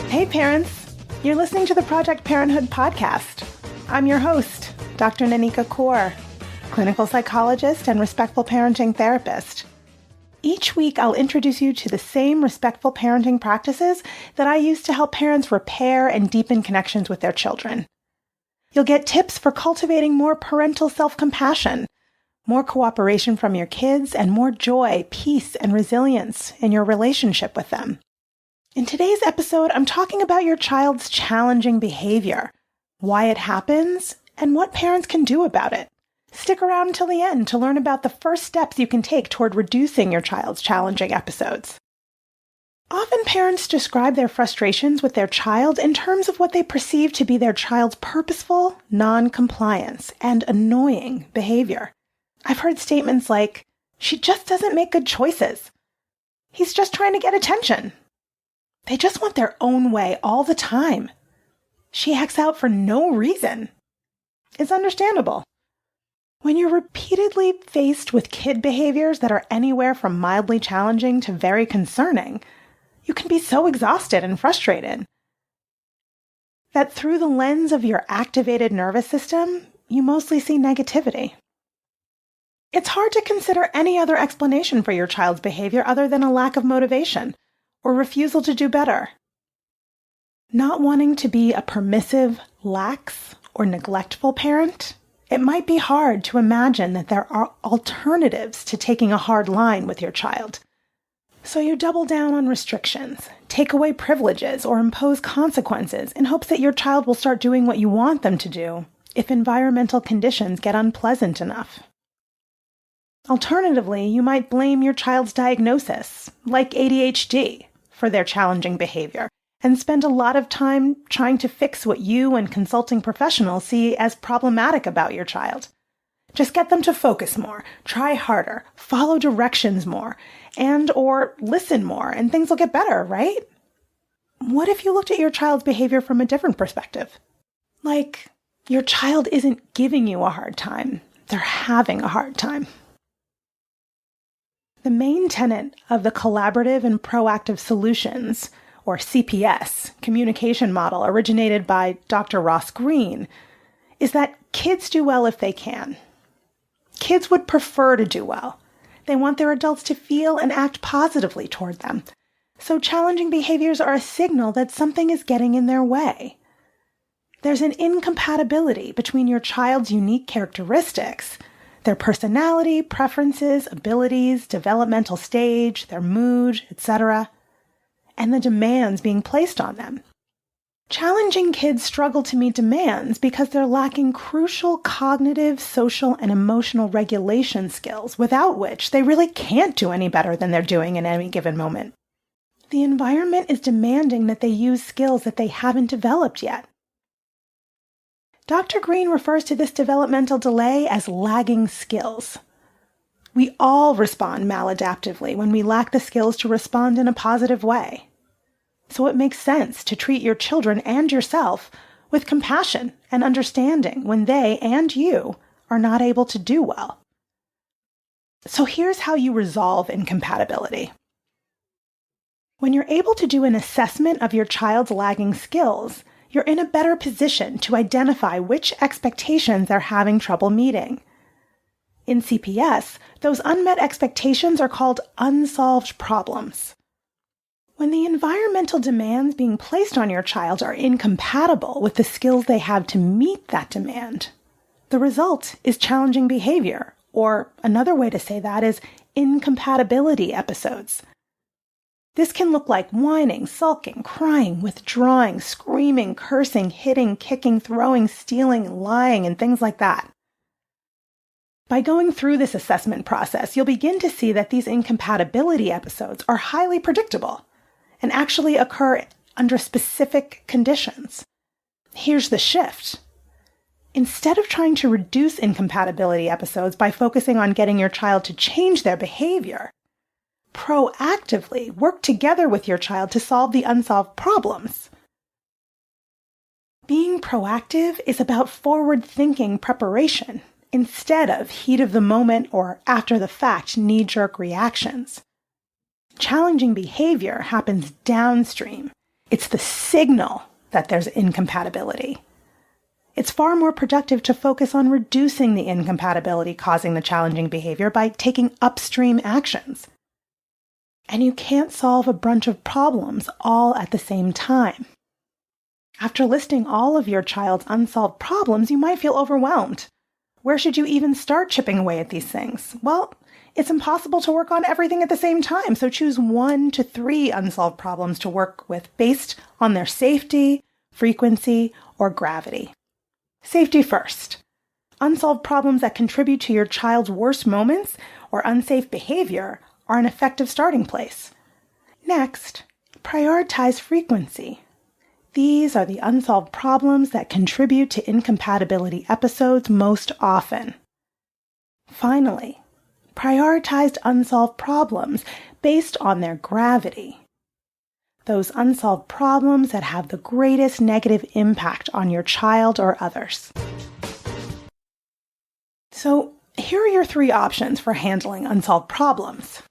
Hey parents, you're listening to the Project Parenthood podcast. I'm your host, Dr. Nanika Coor, clinical psychologist and respectful parenting therapist. Each week, I'll introduce you to the same respectful parenting practices that I use to help parents repair and deepen connections with their children. You'll get tips for cultivating more parental self-compassion, more cooperation from your kids, and more joy, peace, and resilience in your relationship with them. In today's episode, I'm talking about your child's challenging behavior, why it happens, and what parents can do about it. Stick around until the end to learn about the first steps you can take toward reducing your child's challenging episodes. Often parents describe their frustrations with their child in terms of what they perceive to be their child's purposeful non-compliance and annoying behavior. I've heard statements like, "She just doesn't make good choices. He's just trying to get attention. They just want their own way all the time. She acts out for no reason." It's understandable. When you're repeatedly faced with kid behaviors that are anywhere from mildly challenging to very concerning, you can be so exhausted and frustrated that through the lens of your activated nervous system, you mostly see negativity. It's hard to consider any other explanation for your child's behavior other than a lack of motivation or refusal to do better. Not wanting to be a permissive, lax, or neglectful parent, it might be hard to imagine that there are alternatives to taking a hard line with your child. So you double down on restrictions, take away privileges, or impose consequences in hopes that your child will start doing what you want them to do if environmental conditions get unpleasant enough. Alternatively, you might blame your child's diagnosis, like ADHD, for their challenging behavior, and spend a lot of time trying to fix what you and consulting professionals see as problematic about your child. Just get them to focus more, try harder, follow directions more, or listen more, and things will get better, right? What if you looked at your child's behavior from a different perspective? Like, your child isn't giving you a hard time, they're having a hard time. The main tenet of the Collaborative and Proactive Solutions, or CPS, communication model originated by Dr. Ross Greene, is that kids do well if they can. Kids would prefer to do well. They want their adults to feel and act positively toward them. So challenging behaviors are a signal that something is getting in their way. There's an incompatibility between your child's unique characteristics, their personality, preferences, abilities, developmental stage, their mood, etc., and the demands being placed on them. Challenging kids struggle to meet demands because they're lacking crucial cognitive, social, and emotional regulation skills, without which they really can't do any better than they're doing in any given moment. The environment is demanding that they use skills that they haven't developed yet. Dr. Greene refers to this developmental delay as lagging skills. We all respond maladaptively when we lack the skills to respond in a positive way. So it makes sense to treat your children and yourself with compassion and understanding when they and you are not able to do well. So here's how you resolve incompatibility. When you're able to do an assessment of your child's lagging skills, you're in a better position to identify which expectations they're having trouble meeting. In CPS, those unmet expectations are called unsolved problems. When the environmental demands being placed on your child are incompatible with the skills they have to meet that demand, the result is challenging behavior, or another way to say that is incompatibility episodes. This can look like whining, sulking, crying, withdrawing, screaming, cursing, hitting, kicking, throwing, stealing, lying, and things like that. By going through this assessment process, you'll begin to see that these incompatibility episodes are highly predictable and actually occur under specific conditions. Here's the shift. Instead of trying to reduce incompatibility episodes by focusing on getting your child to change their behavior, proactively work together with your child to solve the unsolved problems. Being proactive is about forward-thinking preparation instead of heat-of-the-moment or after-the-fact knee-jerk reactions. Challenging behavior happens downstream It's the signal that there's incompatibility. It's far more productive to focus on reducing the incompatibility causing the challenging behavior by taking upstream actions. And you can't solve a bunch of problems all at the same time. After listing all of your child's unsolved problems, you might feel overwhelmed. Where should you even start chipping away at these things? Well, it's impossible to work on everything at the same time, so choose 1 to 3 unsolved problems to work with based on their safety, frequency, or gravity. Safety first. Unsolved problems that contribute to your child's worst moments or unsafe behavior are an effective starting place. Next, prioritize frequency. These are the unsolved problems that contribute to incompatibility episodes most often. Finally, prioritize unsolved problems based on their gravity. Those unsolved problems that have the greatest negative impact on your child or others. So, here are your 3 options for handling unsolved problems.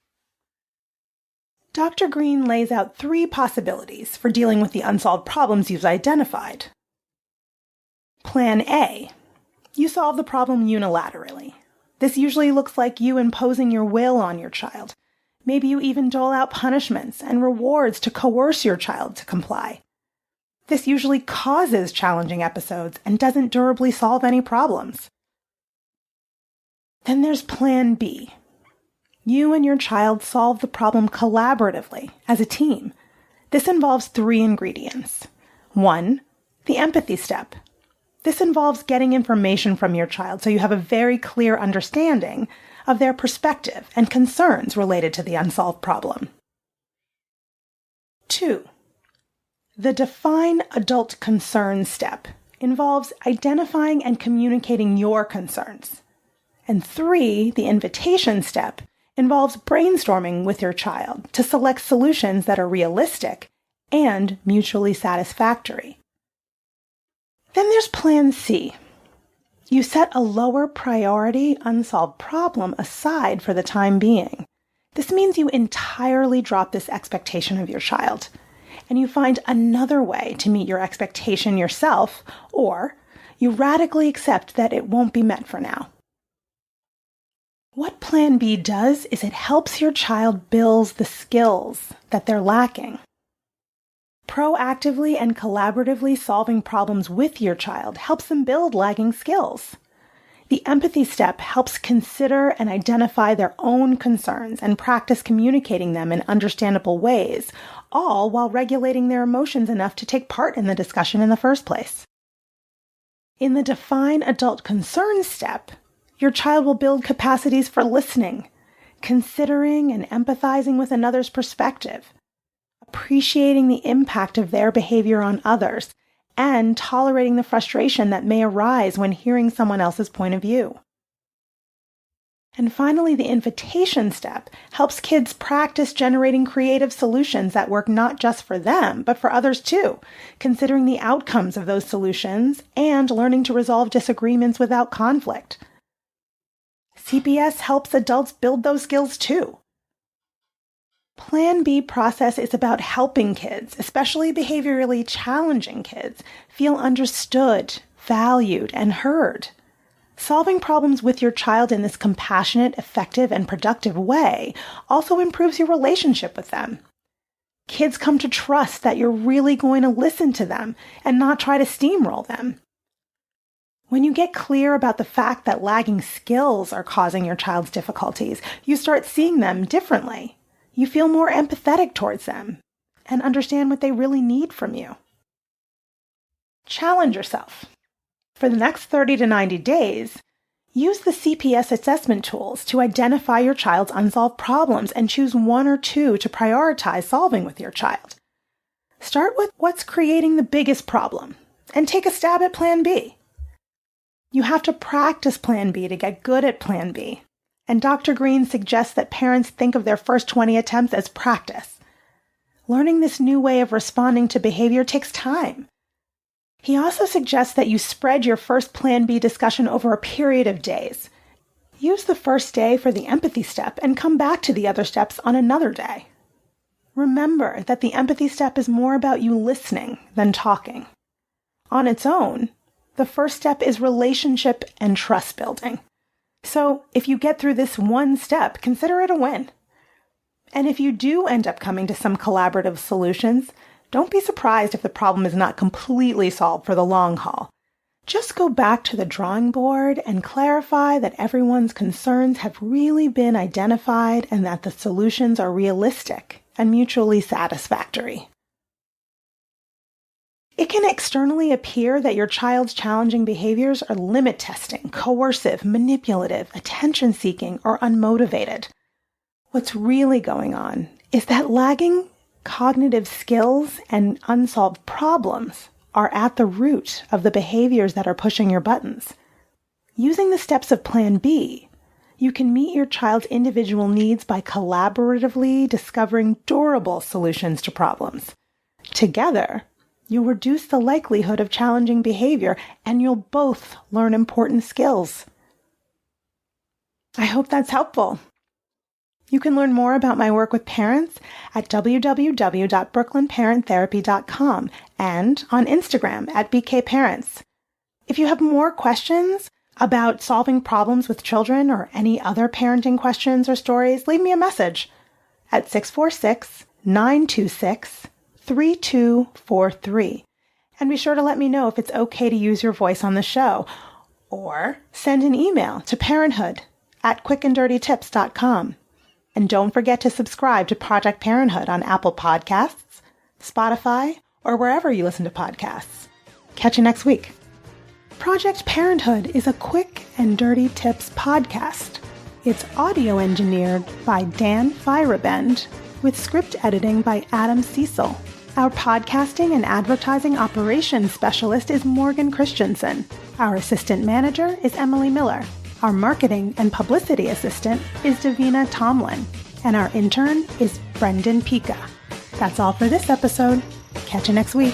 Dr. Green lays out 3 possibilities for dealing with the unsolved problems you've identified. Plan A. You solve the problem unilaterally. This usually looks like you imposing your will on your child. Maybe you even dole out punishments and rewards to coerce your child to comply. This usually causes challenging episodes and doesn't durably solve any problems. Then there's Plan B. You and your child solve the problem collaboratively, as a team. This involves 3 ingredients. 1, the empathy step. This involves getting information from your child so you have a very clear understanding of their perspective and concerns related to the unsolved problem. 2, the define adult concerns step involves identifying and communicating your concerns. And 3, the invitation step, involves brainstorming with your child to select solutions that are realistic and mutually satisfactory. Then there's Plan C. You set a lower priority unsolved problem aside for the time being. This means you entirely drop this expectation of your child, and you find another way to meet your expectation yourself, or you radically accept that it won't be met for now. What Plan B does is it helps your child build the skills that they're lacking. Proactively and collaboratively solving problems with your child helps them build lagging skills. The empathy step helps consider and identify their own concerns and practice communicating them in understandable ways, all while regulating their emotions enough to take part in the discussion in the first place. In the define adult concerns step, your child will build capacities for listening, considering and empathizing with another's perspective, appreciating the impact of their behavior on others, and tolerating the frustration that may arise when hearing someone else's point of view. And finally, the invitation step helps kids practice generating creative solutions that work not just for them, but for others too, considering the outcomes of those solutions and learning to resolve disagreements without conflict. CPS helps adults build those skills too. Plan B process is about helping kids, especially behaviorally challenging kids, feel understood, valued, and heard. Solving problems with your child in this compassionate, effective, and productive way also improves your relationship with them. Kids come to trust that you're really going to listen to them and not try to steamroll them. When you get clear about the fact that lagging skills are causing your child's difficulties, you start seeing them differently. You feel more empathetic towards them and understand what they really need from you. Challenge yourself. For the next 30 to 90 days, use the CPS assessment tools to identify your child's unsolved problems and choose 1 or 2 to prioritize solving with your child. Start with what's creating the biggest problem and take a stab at Plan B. You have to practice Plan B to get good at Plan B. And Dr. Green suggests that parents think of their first 20 attempts as practice. Learning this new way of responding to behavior takes time. He also suggests that you spread your first Plan B discussion over a period of days. Use the first day for the empathy step and come back to the other steps on another day. remember that the empathy step is more about you listening than talking. On its own, the first step is relationship and trust building. So if you get through this one step, consider it a win. And if you do end up coming to some collaborative solutions, don't be surprised if the problem is not completely solved for the long haul. Just go back to the drawing board and clarify that everyone's concerns have really been identified and that the solutions are realistic and mutually satisfactory. It can externally appear that your child's challenging behaviors are limit testing, coercive, manipulative, attention-seeking, or unmotivated. What's really going on is that lagging cognitive skills and unsolved problems are at the root of the behaviors that are pushing your buttons. Using the steps of Plan B, you can meet your child's individual needs by collaboratively discovering durable solutions to problems. Together, you'll reduce the likelihood of challenging behavior, and you'll both learn important skills. I hope that's helpful. You can learn more about my work with parents at www.brooklynparenttherapy.com and on Instagram at BKParents. If you have more questions about solving problems with children or any other parenting questions or stories, leave me a message at 646-926-3243. And be sure to let me know if it's okay to use your voice on the show, or send an email to parenthood@quickanddirtytips.com. And don't forget to subscribe to Project Parenthood on Apple Podcasts, Spotify, or wherever you listen to podcasts. Catch you next week. Project Parenthood is a quick and dirty tips podcast. It's audio engineered by Dan Feierabend with script editing by Adam Cecil. Our podcasting and advertising operations specialist is Morgan Christensen. Our assistant manager is Emily Miller. Our marketing and publicity assistant is Davina Tomlin. And our intern is Brendan Pika. That's all for this episode. Catch you next week.